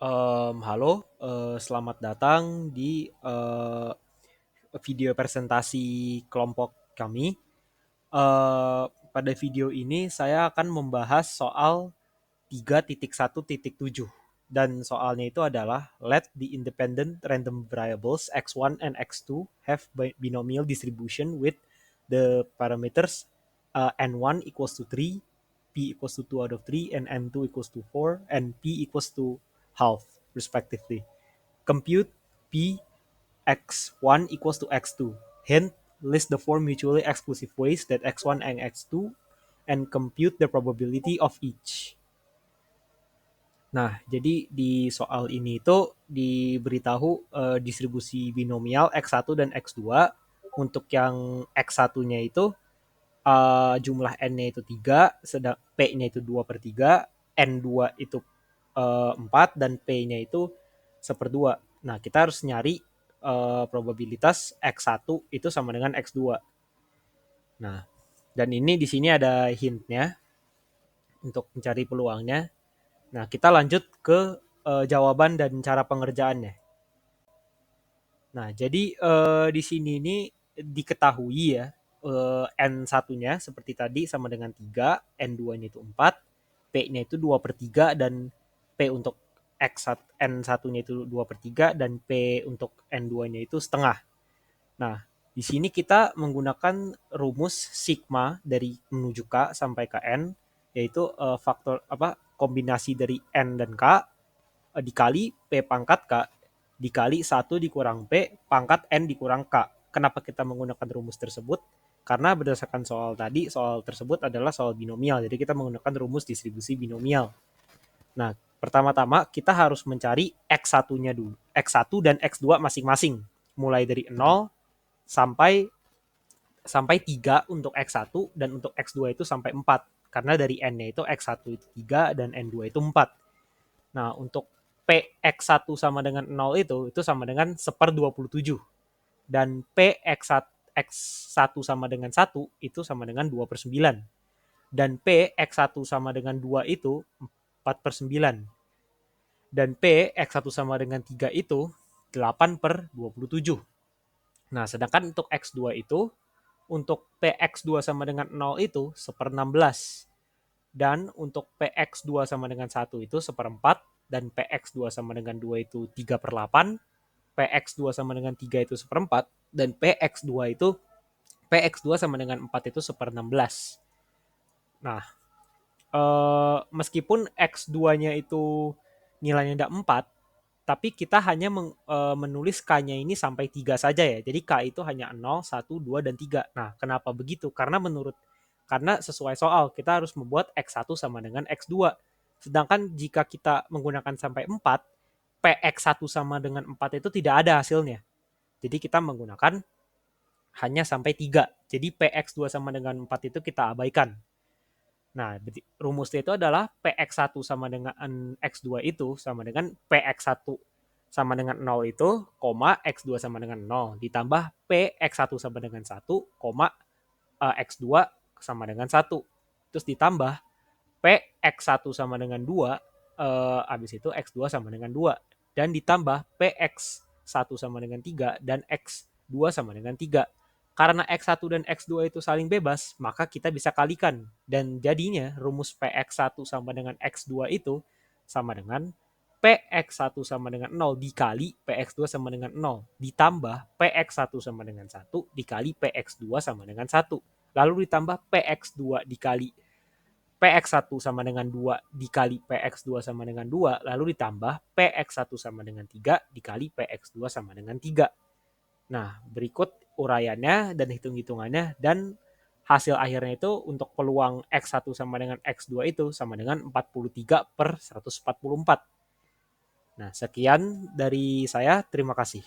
Halo, selamat datang di video presentasi kelompok kami. Pada video ini saya akan membahas soal 3.1.7 dan soalnya itu adalah let the independent random variables x1 and x2 have binomial distribution with the parameters n1 equals to 3, p equals to 2 out of 3, and n2 equals to 4, and p equals to half respectively. Compute p x1 equals to x2. Hint, list the four mutually exclusive ways that x1 and x2 and compute the probability of each. Nah, jadi di soal ini itu diberitahu distribusi binomial X1 dan X2. Untuk yang X1-nya itu jumlah N-nya itu 3, sedang P-nya itu 2 per 3, N2 itu 4, dan P-nya itu 1/2. Nah, kita harus nyari probabilitas X1 itu sama dengan X2. Nah, dan ini di sini ada hintnya untuk mencari peluangnya. Nah, kita lanjut ke jawaban dan cara pengerjaannya. Nah, jadi di sini ini diketahui ya, N1-nya seperti tadi sama dengan 3, N2-nya itu 4, P-nya itu 2 per 3, dan P untuk N1-nya itu 2 per 3, dan P untuk N2-nya itu setengah. Nah, di sini kita menggunakan rumus sigma dari menuju K sampai ke N, yaitu faktor kombinasi dari N dan K dikali P pangkat K dikali 1 dikurang P pangkat N dikurang K. Kenapa kita menggunakan rumus tersebut? Karena berdasarkan soal tadi, soal tersebut adalah soal binomial. Jadi kita menggunakan rumus distribusi binomial. Nah, pertama-tama kita harus mencari X1-nya dulu. X1 dan X2 masing-masing. Mulai dari 0 sampai 3 untuk X1 dan untuk X2 itu sampai 4. Karena dari N-nya itu X1 itu 3 dan N2 itu 4. Nah, untuk PX1 sama dengan 0 itu sama dengan 1/27. Dan PX1 sama dengan 1 itu sama dengan 2/9. Dan PX1 sama dengan 2 itu 4/9. Dan PX1 sama dengan 3 itu 8/27. Nah, sedangkan untuk X2 itu, untuk PX2 sama dengan 0 itu 1/16. Dan untuk PX2 sama dengan 1 itu 1/4, dan PX2 sama dengan 2 itu 3/8, PX2 sama dengan 3 itu 1/4, dan PX2 sama dengan 4 itu 1/16. Nah, meskipun X2-nya itu nilainya ada 4, tapi kita hanya menulis K-nya ini sampai 3 saja ya. Jadi K itu hanya 0, 1, 2, dan 3. Nah, kenapa begitu? Karena sesuai soal, kita harus membuat X1 sama dengan X2. Sedangkan jika kita menggunakan sampai 4, PX1 sama dengan 4 itu tidak ada hasilnya. Jadi kita menggunakan hanya sampai 3. Jadi PX2 sama dengan 4 itu kita abaikan. Nah, rumusnya itu adalah PX1 sama dengan X2 itu sama dengan PX1 sama dengan 0 itu, X2 sama dengan 0, ditambah PX1 sama dengan 1, X2 sama dengan 1. Terus ditambah PX1 sama dengan 2, habis itu X2 sama dengan 2. Dan ditambah PX1 sama dengan 3, dan X2 sama dengan 3. Karena X1 dan X2 itu saling bebas, maka kita bisa kalikan. Dan jadinya rumus PX1 sama dengan X2 itu sama dengan PX1 sama dengan 0 dikali PX2 sama dengan 0. Ditambah PX1 sama dengan 1 dikali PX2 sama dengan 1. Lalu ditambah PX2 dikali PX1 sama dengan 2 dikali PX2 sama dengan 2, lalu ditambah PX1 sama dengan 3 dikali PX2 sama dengan 3. Nah, berikut uraiannya dan hitung-hitungannya, dan hasil akhirnya itu untuk peluang X1 sama dengan X2 itu sama dengan 43/144. Nah, sekian dari saya. Terima kasih.